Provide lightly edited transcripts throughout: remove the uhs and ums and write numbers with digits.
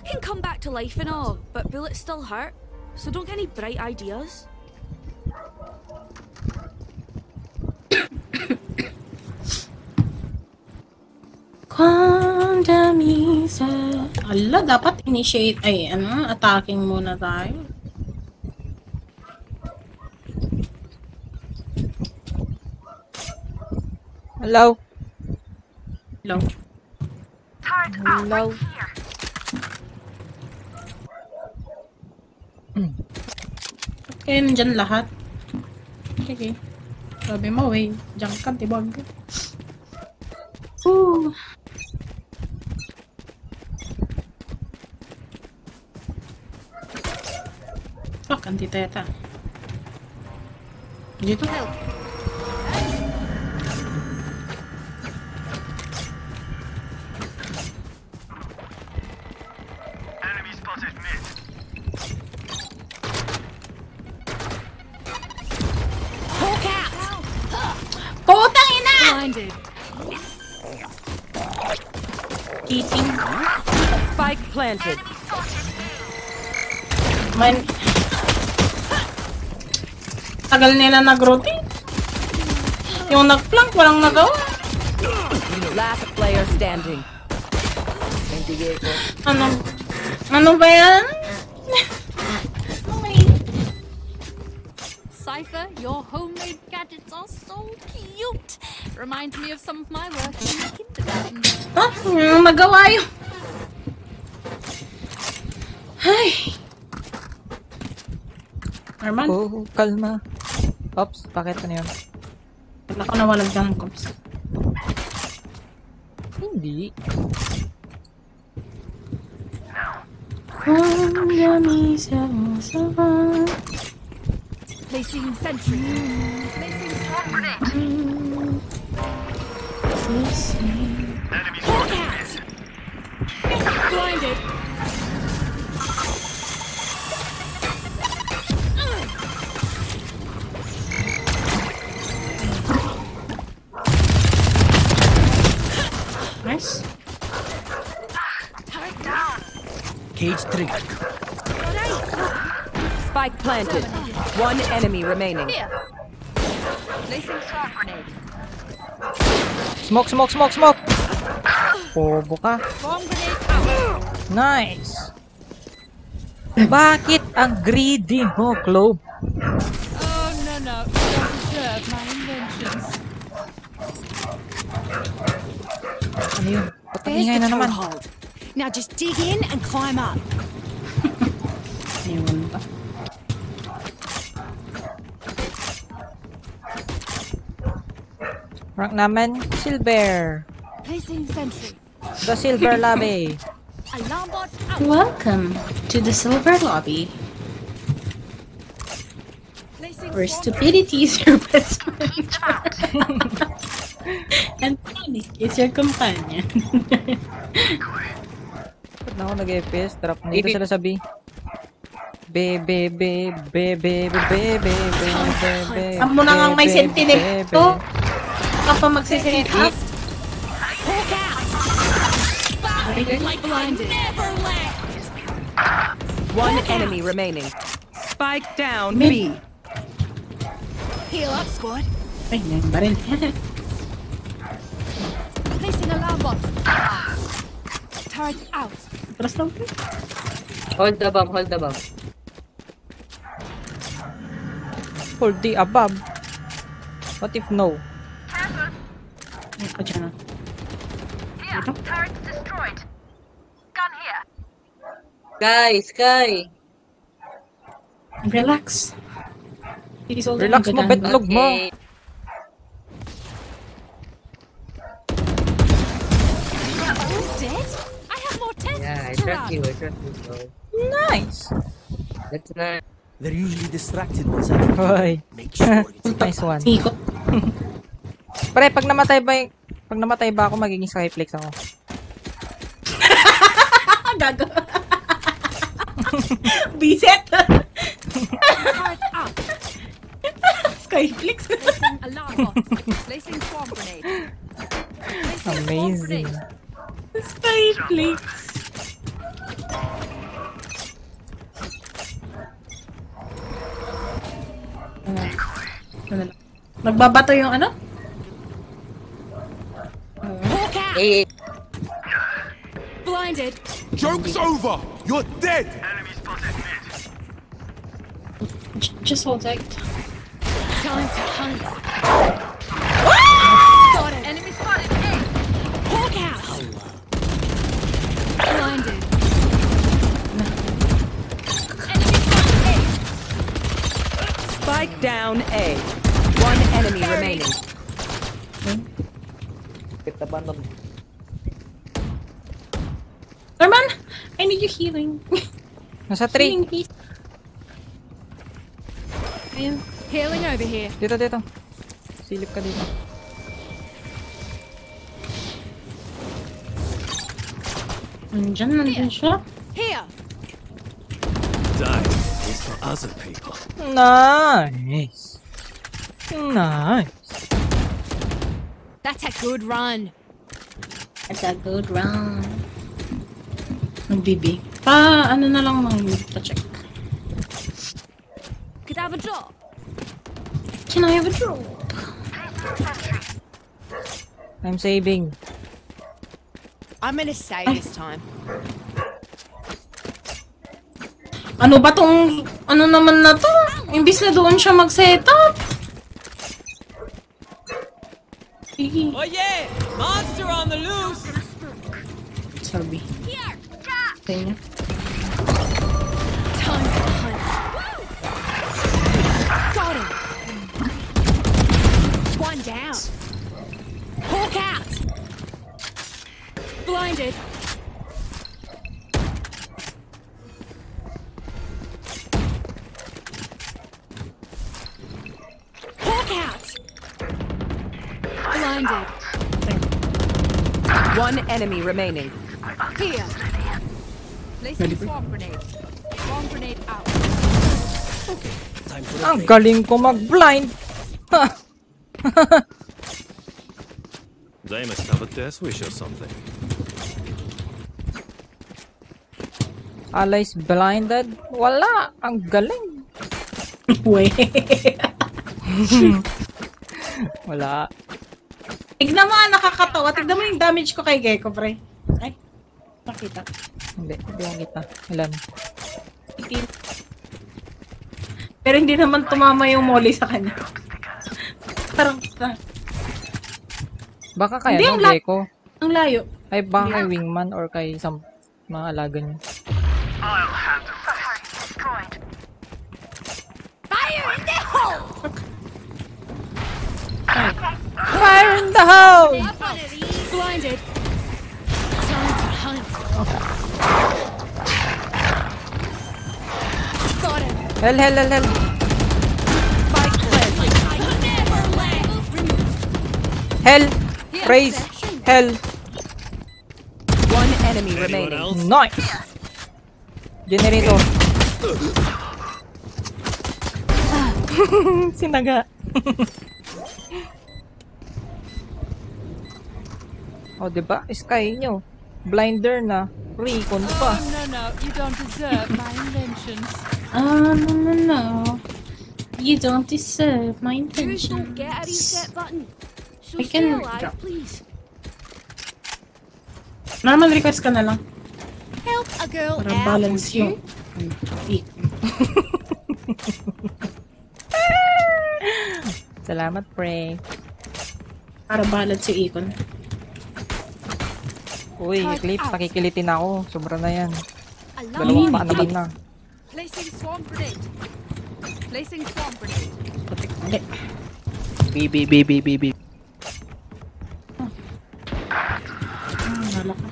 can come back to life and all, but bullets still hurt. So don't get any bright ideas. Condamisa. Ala, dapat initiate ay attacking muna tayo. Hello. Hello. Hello. Okay, nandyan lahat. Sige. Sabi mo, diyan ka, tibag. Fuck, anti-teta. Dito. Enemy spotted mid. Hawk out! Putang ina! Blinded. Eating. Spike planted. Man. Tagal nila nag-rotate. Yung nag-flank, walang nagawa. Last player standing. Ano ba yan? Cypher, your homemade gadgets are so cute. Reminds me of some of my work in kindergarten. Yung nagawa yun. Ay. Arman? Oh, kalma. Ops, bakit ano yun? Ako nawalag ka ng comps. Hindi. Placing sentry. Placing swarm grenade. Enemy spotted mid. Blinded. Nice. Turret down. Cage trigger. Spike planted. One enemy remaining. Here. Placing swarm grenade. Smoke, smoke, smoke, smoke! Bobo ka. Swarm grenade out. Nice! Bakit ang greedy mo, Globe? Oh no. You don't deserve my inventions. Ano yun? There's Patangingay na the naman. toehold. Now just dig in and climb up. Ayun ba? Rank naman, Silver. Placing sentry. The Silver Lobby. Alarm bot out. Welcome to the Silver Lobby, Placing where swarm stupidity is your best friend. And panic is your companion. Ba't na ako nag-FPS? Trap na dito sila sa B. Saan mo na nga may sentinel to? Kapag magsisentinel. Hawk out. Like blinded. Never left. One enemy remaining. Spike down B. Heal up, squad. Ay, ngayon ba rin? Placing alarm bot. Turret out. Trust lang po. Hold the bomb, hold the bomb. Hold the above. What if no? Ay, pa dyan. Here, turret destroyed. Gun here. Sky! Relax. He's all Relax mo, betlog mo. Okay. All dead? I have more tests Yeah, I to trust you, run. I trust you. So, Nice! that's not... They're usually distracted once I Hoy. make sure it's Nice one. Ikot. Pare, pag namatay ba ako, magiging Skyflex ako. Gago. Biset. Turret out. Skyflix. Placing alarm bot. Placing swarm grenade. Placing swarm Amazing. grenade. Skyflix. Nagbabato yung ano? Hawk out! Eh, Blinded. Joke's over! You're dead! Enemy spotted mid. Just hold tight. Time to hunt. Got it. Enemy spotted. A. Hawk out. Blinded. Enemy spotted. A. Spike down A. One enemy remaining. Norman, I need your healing. Nasa 3. Healing, please. Ayun. Healing over here. Dito, dito. Silip ka dito. Nandyan siya. Here. Dying is for other people. Nice. Nice. That's a good run. That's a good round. Magbibi. Pa, ano na lang pa-check. Could have a drop. Can I have a drop? I'm saving. I'm gonna save this time. Ano ba tong, ano naman na to? Imbis na doon siya mag-setup. Sige. Oh yeah! Monster on the loose! Sabi. Here. Sa inyo. Time to hunt. Got him. One down. Hawk out. Blinded. Hawk out. Blinded. One enemy remaining. Here. Placing swamp grenade. Swamp grenade out. Time for Ang galing ko mag-blind. They must have a death wish or something. Allies blinded? Wala. Ang galing. Wait. Wala. Tignan mo, nakakatawa. Tignan mo yung damage ko kay Gecko, pre. Ay, nakita. Hindi. Hindi mo kita. Ilan? Pero hindi naman tumama yung molly sa kanya. Parang, Baka kaya Hindi, no, ang la- Gecko? ang layo. Ay, baka kay Wingman or kay mga alaga niya. I'll handle this. Destroyed. Fire in the hole! Fire in the hole! Up on it, blinded. Time to hunt. Got him. Hell, hell, hell, hell. Spike planted. I never let. Hell. Praise. Hell. One enemy remaining. Nice. Generator. Sinaga. Oh, diba? Sky nyo. Blinder na. Recon pa. No, you don't deserve my inventions. No. You don't deserve my Use your intentions. get a reset button. So I can stay alive, drop. please. Normal request ka na lang. Help a girl Para out, balance would you? mo. Salamat, pre. Para balance yung icon. Uy, Eclipse, nakikilitin ako. Sobra na yan. Alarm. Dalawang paa naman na. Placing swamp grenade. Placing swamp grenade. Hindi. B. Wala ka.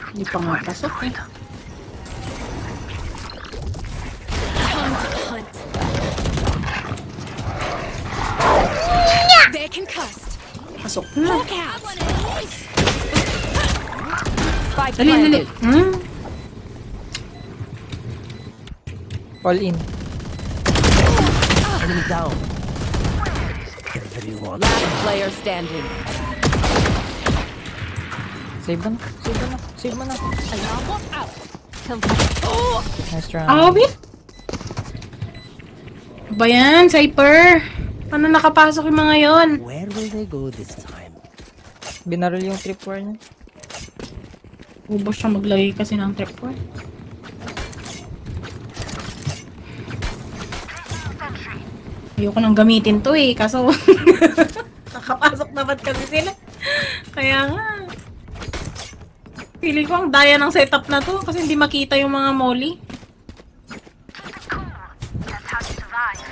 Hindi pa nga pasok eh. Time to hunt. They're concussed. Pasok na. Hawk out. Spike Dali. planted. All in. Enemy down. Everyone. Last player standing. Save mo na. Save mo na. Save mo na. Alarm out. Nice try. Awit! Ba yan, Cypher? Paano nakapasok yung mga yon? Where will they go this time? Binaril yung tripwire niya. Ubos siya maglagay kasi ng tripwire. Ayoko nang gamitin to eh, kaso nakapasok naman kasi sila. Kaya nga. Feeling ko ang daya ng setup na to kasi hindi makita yung mga molly. Cool. That's how you survive.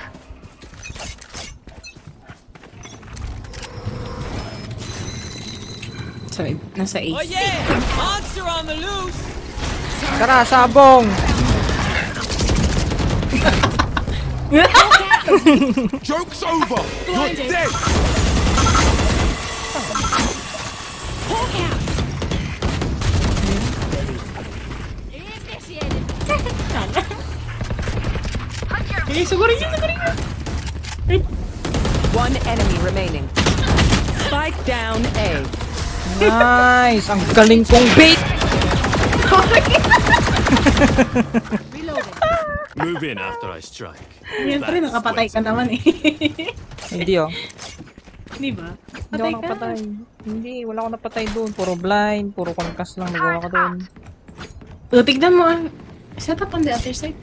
So, nasa 8. Tara, sabong! Joke's over! You're dead! Initiated. Eh, sugurin niya, sugurin niya! One enemy remaining. Spike down A. Nice! Ang galing kong bait! Move in after I strike. Yan pa rin, nakapatay ka naman eh. Hindi oh. Di ba? Hindi ako nakapatay. Hindi, wala akong napatay doon. Puro blind, puro concuss lang nagawa ko doon. So, tignan mo ah. Set up on the other side.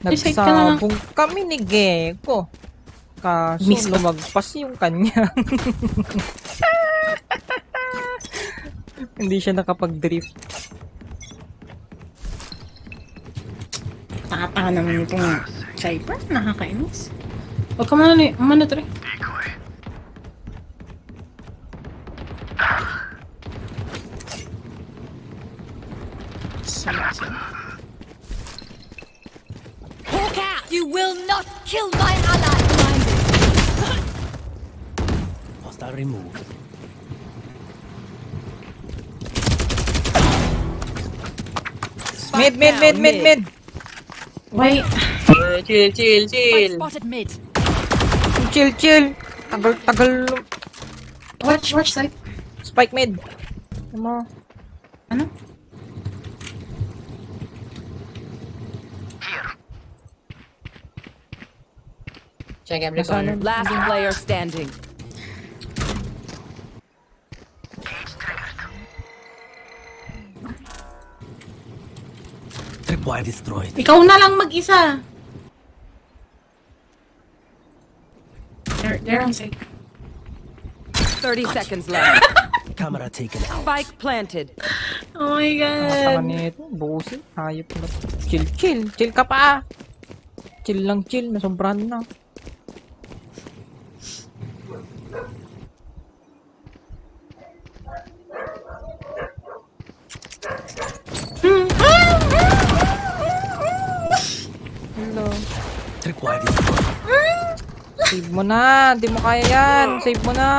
Decide ka na lang. Nagsabong kami ni Gecko. Kaso Miss ko. lumagpas yung kanya. Hindi siya nakapag-drift. Tanga-tanga naman itong Cypher. Nakakainis. Huwag ka muna to rin. Decoy. Hawk out. You will not kill my ally. Hostile removed. Mid, mid, mid, mid, mid! Why? Chill, chill, Spike chill. spotted mid. Chill, chill! Tagal, tagal. Watch side. Spike mid. Ano? Ano? Check every Nasaan corner. Last player standing. Tripwire destroyed. Ikaw na lang mag-isa. There on side. 30 seconds left. Camera taken out. Spike planted. Oh my Tanga god. nito. Busin. Hayop na. Chill, chill. Chill ka pa. Chill lang, chill. Nasobrahan na. Hello. Tripwire destroyed. Save mo na. Di mo kaya yan. Save mo na.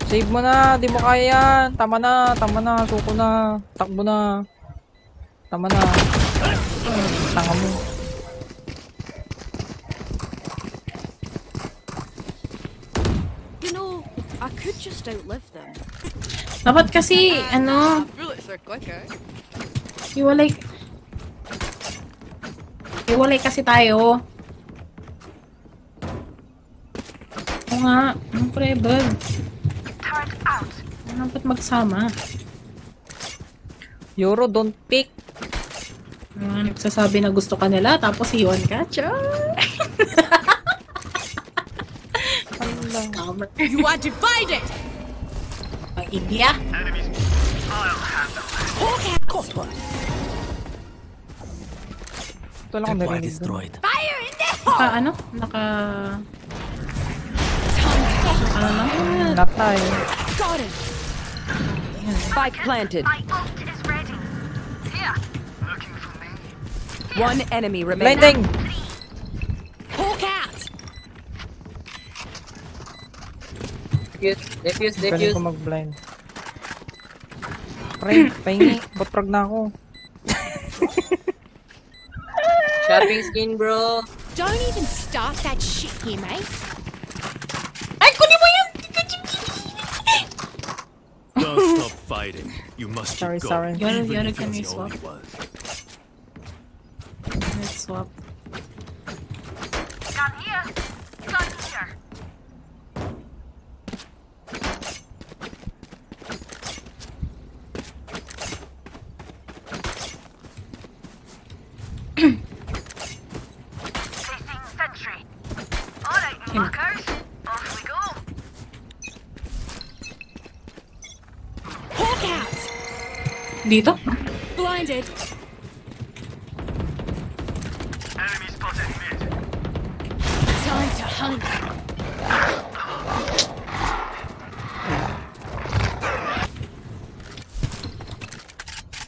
Save mo na. Di mo kaya yan. Tama na. Tama na. Suko na. Takbo na. Tama na. Tanga mo. You know, I could just outlive them. Dapat kasi, ano, Bullets are quicker. iwalay kasi tayo. Oo nga, anong prebel? Turret out. Dapat magsama. Euro, don't pick. Nagsasabi na gusto ka nila, tapos iwan ka. Char! Scammer. You are divided. Ang India. Enemies. I'll handle it. Ito lang ako Tripwire narinig doon. destroyed. Fire in the Ano? Ano lang? Natay. Got him. Spike planted. My ult is ready. Here. Looking for me. One enemy remaining. Blinding! Hawk out. Defuse, defuse, Galing defuse. ko mag-blind. Pre, pahingi. Botprog na ako. Shopping skin, bro. Don't even start that shit here, mate. Ay, kunin mo yun! Don't stop fighting. You must Sorry, keep sorry. going. Yun, Even if can it's we the only swap? one. Let's swap. Gun here. Gun here. Placing sentry. Alright, fuckers. Off we go. Hawk out! Dito? Blinded. Enemy spotted mid. Time to hunt.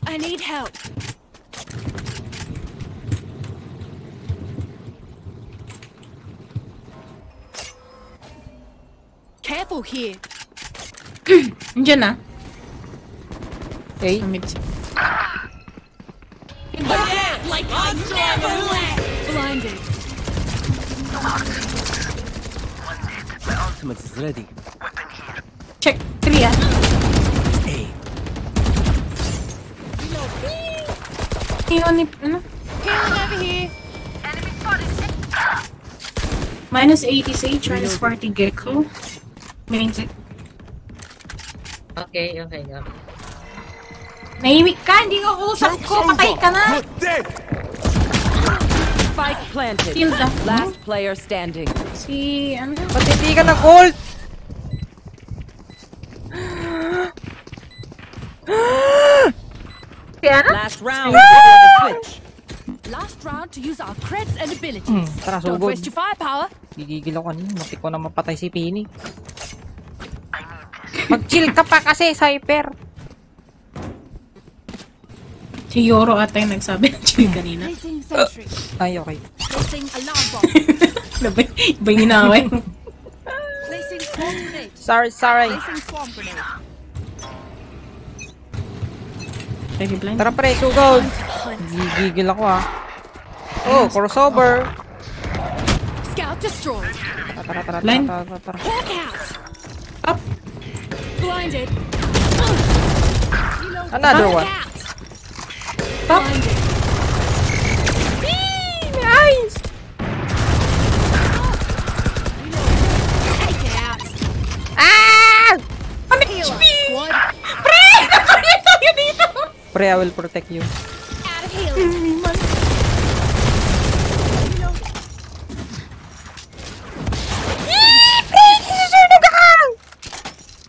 I need help. Careful here. Andiyan na. Okay. Sa mid. Like I never left. Blinded. My ultimate is ready. Check. 3 ah. A. Iyon ni... Ano? Healing over here. Enemy spotted. Minus 80 Sage, minus 40 Gecko. Main set. Okay. Nahimik ka! Hindi ka usap ko! Patay ka na! You're dead! Spike planted. Shield ah. Last player standing. Si... Ano? Ba't hindi ka nag-ult? Si ano? Last round before the switch. Last round to use our creds and abilities. Tara, Don't sugod. waste your firepower. Gigigil ako kanina. Muntik ko na mapatay si Pini. Mag-chill ka pa kasi, Cyper. Si Yoro ata yung nagsabi ng chill kanina. Placing sentry. Ay, okay. Placing alarm bomb. Iba yung inaway. Placing swarm grenade. Sorry. Placing swarm grenade. Ready blind? Tara pre, sugod. Gigigil ako ah. Oh, crossover. Scout destroyed. Tara. Blind. Tara. Hawk out. Up! Blinded. Another Hawk one. out. Up! Blinded. Nice! Take it out. Ah! Heal up, squad. Pre! Nakakita tayo dito! Pre, I will protect you. Out of healing.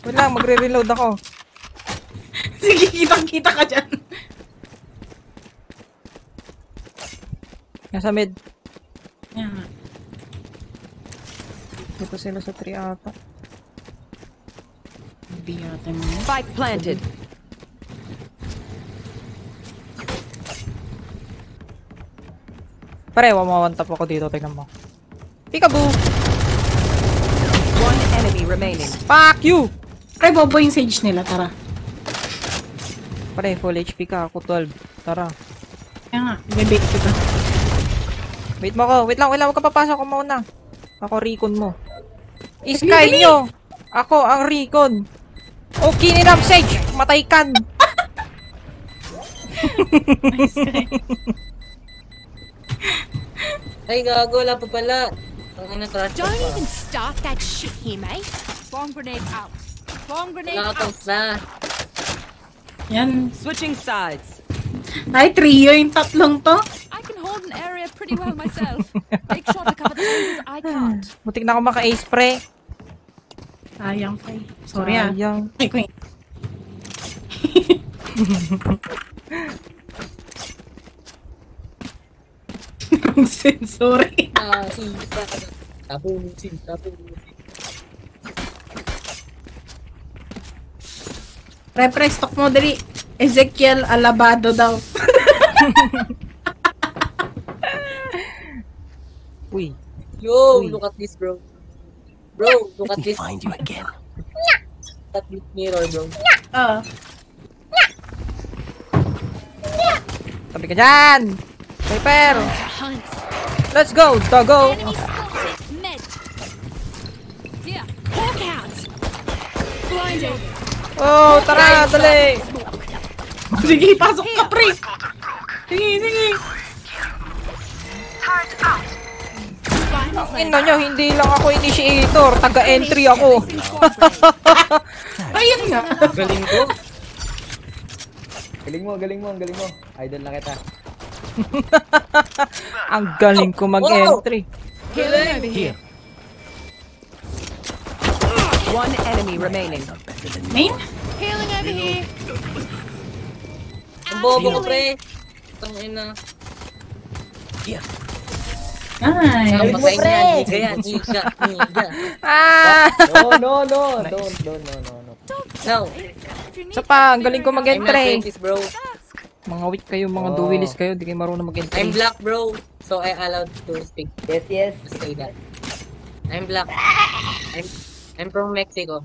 Wait lang, magre-reload ako. Sige, kitang-kita ka dyan. Nasa mid. Yan. Dito sila sa 3 ata. Hindi yata mo. Spike planted. Pare, wamawantap ako dito. Tingnan mo. Peekaboo! One enemy remaining. Fuck you! Pre, bobo yung Sage nila. Tara. Pare, full HP ka. Ako 12. Tara. Kaya nga, bebait kita. Wait mo ako. Wait lang. Huwag ka papasok ko muna. Ako recon mo. Iskay nyo! Ako ang recon. Okay, ninam Sage! Matay kan! Nice guy. Ay, gago. Wala pa pala. Ang trash Don't even start that shit here, mate. Swarm grenade out. Swarm grenade out. Nakakons na. Yan. Switching sides. Ay, trio yung tatlong to. I can hold an area pretty well myself. Make sure to cover the angles I can't. Mutik na ako maka-ace pre. Sayang pa eh. Sorry ah. Sayang. Ay, queen. Wrong sense, sorry. Tapusin. Pre, stock mo dali. Ezekiel Alabado daw. Uy. Yo, Uy. look at this, bro. Bro, look Let at me this. find you again. That mirror, bro. Oo. Tabi ka dyan! Viper! Hunt. Let's go, doggo! Enemy spotted. Mid. Here. Hawk out. Blinded. Oh, tara, dali! Sige, pasok ka, pre! Sige. Turret out. Ino nyo, hindi lang ako initiator. Taga-entry ako. Ayun nga. Galing ko. Galing mo. Idol na kita. Ang galing ko mag-entry. Here. One enemy remaining. Main? Healing over here. Ang bobo ko, pre. Tangina. Ay. Ang patay niya. Niga. Ah! No. Don't. No. Isa pa, ang galing ko I'm not mag-entry. this, bro. Mga weak kayo, mga duelist kayo, di kayo marunong I'm mag-entry. black, bro. So I allowed to speak. Yes. Say that. I'm black. I'm from Mexico.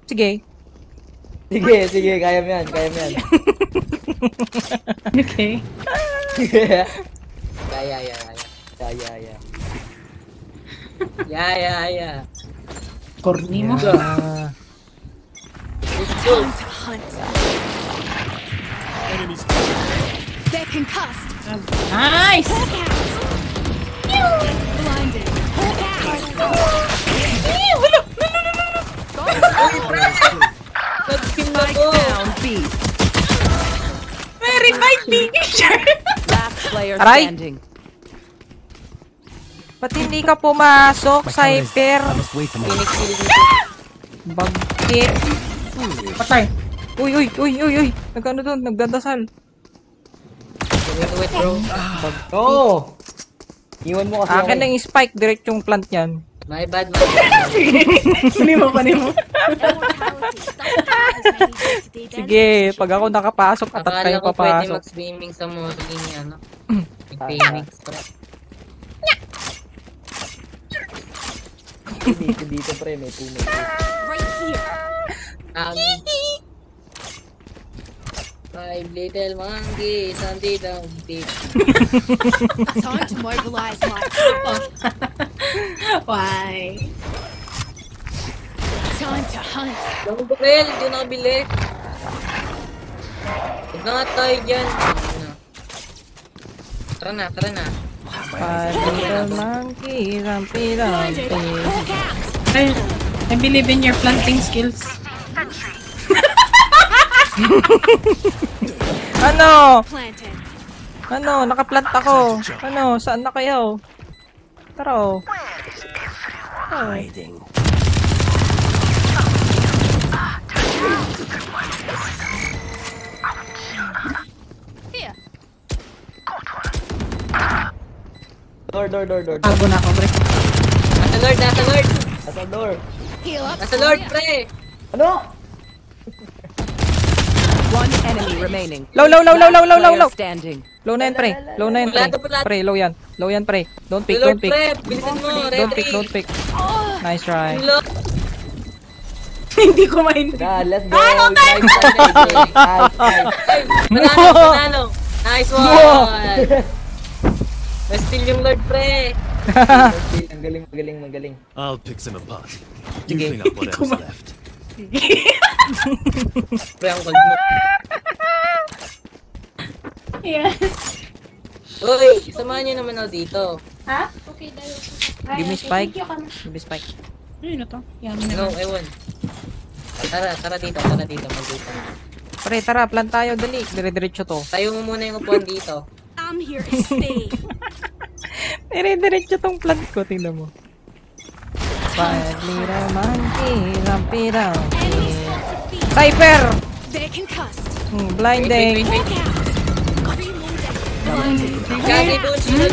Sige. Sige, kaya mo yan. Okay. Yeah. Corny mo. Ah, Let's go. To hunt. They're concussed. Nice! Hawk out. Blinded. Hawk out. Nag-kill na Spike ko. down B. Very fight me! Last player Aray! standing. ba't hindi ka pumasok, Cypher? I must wait a moment. Phoenix kill nito. Bagkit. Patay. Uy. Nagano doon, nagdadasal. Wait, bro. No! Iwan mo kasi Akin na yung spike, direct yung plant niyan. My bad. Hindi mo. Sige, pag ako nakapasok, atat Akala kayo ko pwede papasok. mag-swimming sa Moslin yan, no? Yung Phoenix, pre. Dito pre, may teammate. Right here. Five little monkeys on the beach. Time to mobilize my power. Why? Time to hunt. Lang ko, Bel. Hindi na nakabili. Huwag na nga tayo dyan. Tara na. Little monkey, rampi. Hawk out. I believe in your planting skills. Ano? Planted. Nakaplant ako. Saan na kayo? Tara oh. Hiding. Here. Door. Tago na ako, pre. Nasa Lord. Nasa door. Heal up. Nasa Lord, pre. Ano? One enemy remaining. Low. Player standing. Low na yan, pre. Plato. Pre, low yan. Pre. Don't pick. Lord, pre. Bilisan mo. Don't pick. Nice try. Lord. Hindi ko maintindihan. Yeah, let's go. Ay, panalo. Nice one. Na-steal yung Lord, pre. Ang galing. I'll pick them apart. Sige. You clean up whatever's left. Pre, ang cold mo. Yes. Uy, samahan nyo naman ako dito. Ha? Okay, dahil. Give me spike. Ano to? Yan No, ewan. Tara dito. Mag-dito. Pre, tara, plant tayo. Dali. Dire-diretso to. Tayo mo muna yung upuan dito. I'm here to stay. Dire-diretso tong plant ko. Tingnan mo. Five little monkey, rampi. Enemy spotted B. Cypher! They're concussed. Blinding. Wait. Hawk out. Reloading. Blinded. Gagi doon, shield.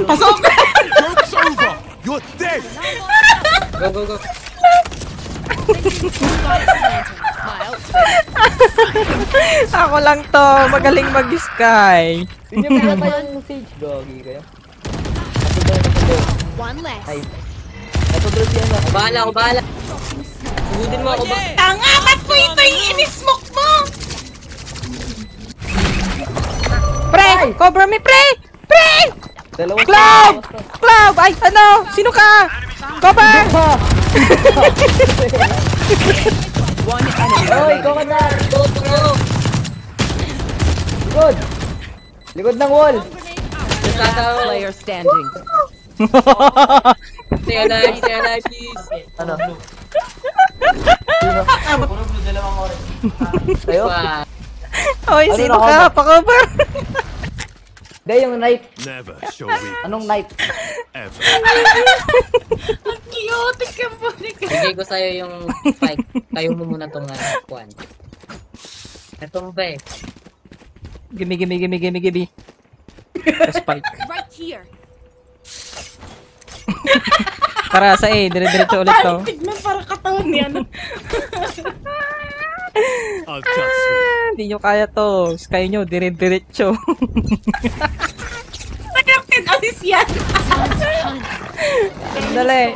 Pasok! Joke's over! You're dead! Go. My ult's ready. Ako lang to. Magaling mag-sky. Hindi mo kaya tayong sage. Gogi kayo. One less. Ay. Natudrot yan na. Bahala. Sugudin mo ako ba? Tanga! Ba't po ito yung inismoke mo? Pre! Cover me, pre! Dalawa Cloud! Cloud! Ay, ano? Sino ka? Cover! One enemy Oy, remaining. ikaw ka na! Likod! Likod ng wall! Nagkataon. Player standing. Stay alive, please. Ano? Sa'yo? Wow. Oy, Ano sino na, ka? Pa-cover! Hindi, yung knife. Never show weakness. Anong knife? Ever. Cute ka po. Bigay ko sa'yo yung spike. Tayo mo muna tong kuwan. Itong ba eh. Gimme. The spike. Right here. Tara, sa A. Dire-diretso ulit to. Tignan para katawan niya. I'll cut through. Hindi nyo kaya to. Sky nyo, dire-diretso. Sakit alis yan. Dali.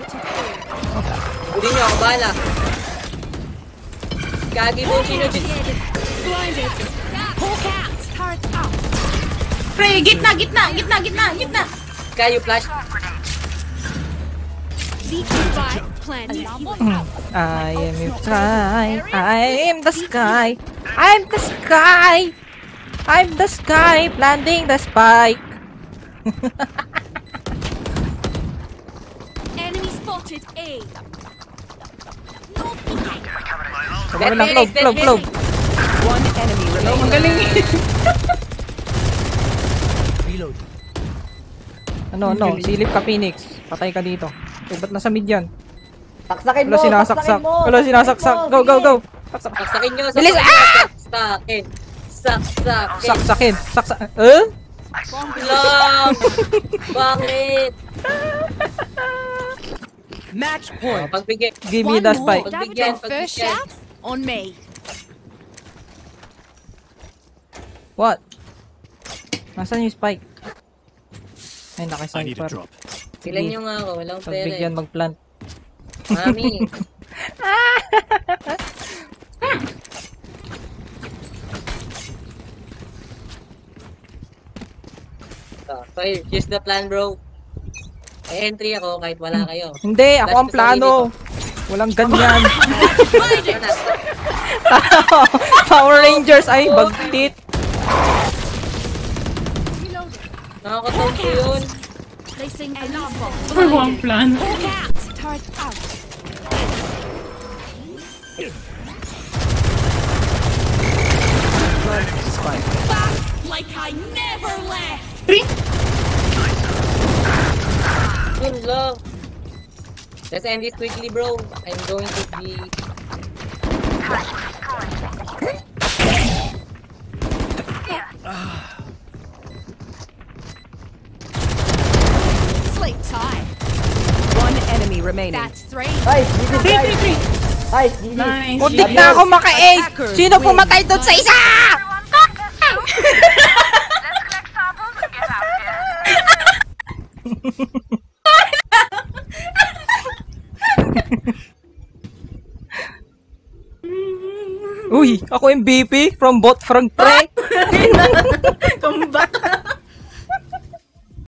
Hindi nyo ako bala. Kagi mo sino dito. Blinded. Hawk out. Turret out. Pre, gitna. Kayo flash. Spike planted. I am the sky. I am the sky. I'm the sky. I'm the sky. Planting the spike. Enemy spotted A. Sabaran lang, globe. One enemy remaining. Ang galing. Reload. Ano, silip ka, Phoenix. Patay ka dito. Eh, ba't nasa mid yan? Saksakin mo! Wala sinasaksak. saksakin mo, Wala sinasaksak. saksakin mo, Go. sige. Saksakin nyo. Bilis! Saksakin. Saksakin. Saksakin. Lang. Bakit? Match point. Pagbigay. Give me the spike. Pagbigyan. First shot on me. What? Nasaan yung spike? Ay, I need a nakisniper. drop. Silan nyo nga ako. Walang pera. Pagbigyan mag-plant. Mami. So, here's the plan, bro. May entry ako kahit wala kayo. Hindi, ako ang plano. Walang ganyan. Power Rangers ay bagtit. Nakakataon ko yun. Placing alarm bomb. Ay, walang plan. Hawk out. Turret out. Back like I never left. Yun lang. Let's end this quickly, bro. I'm going to be... Sleep tight. One enemy remaining. That's three. Nice, GG, guys. Nice, GG. Nice. Muntik na ako maka-8! Sino pumatay doon sa isa? Let's collect samples and get out of here. Uy, ako MVP from bot Frank Pre. Kumbat.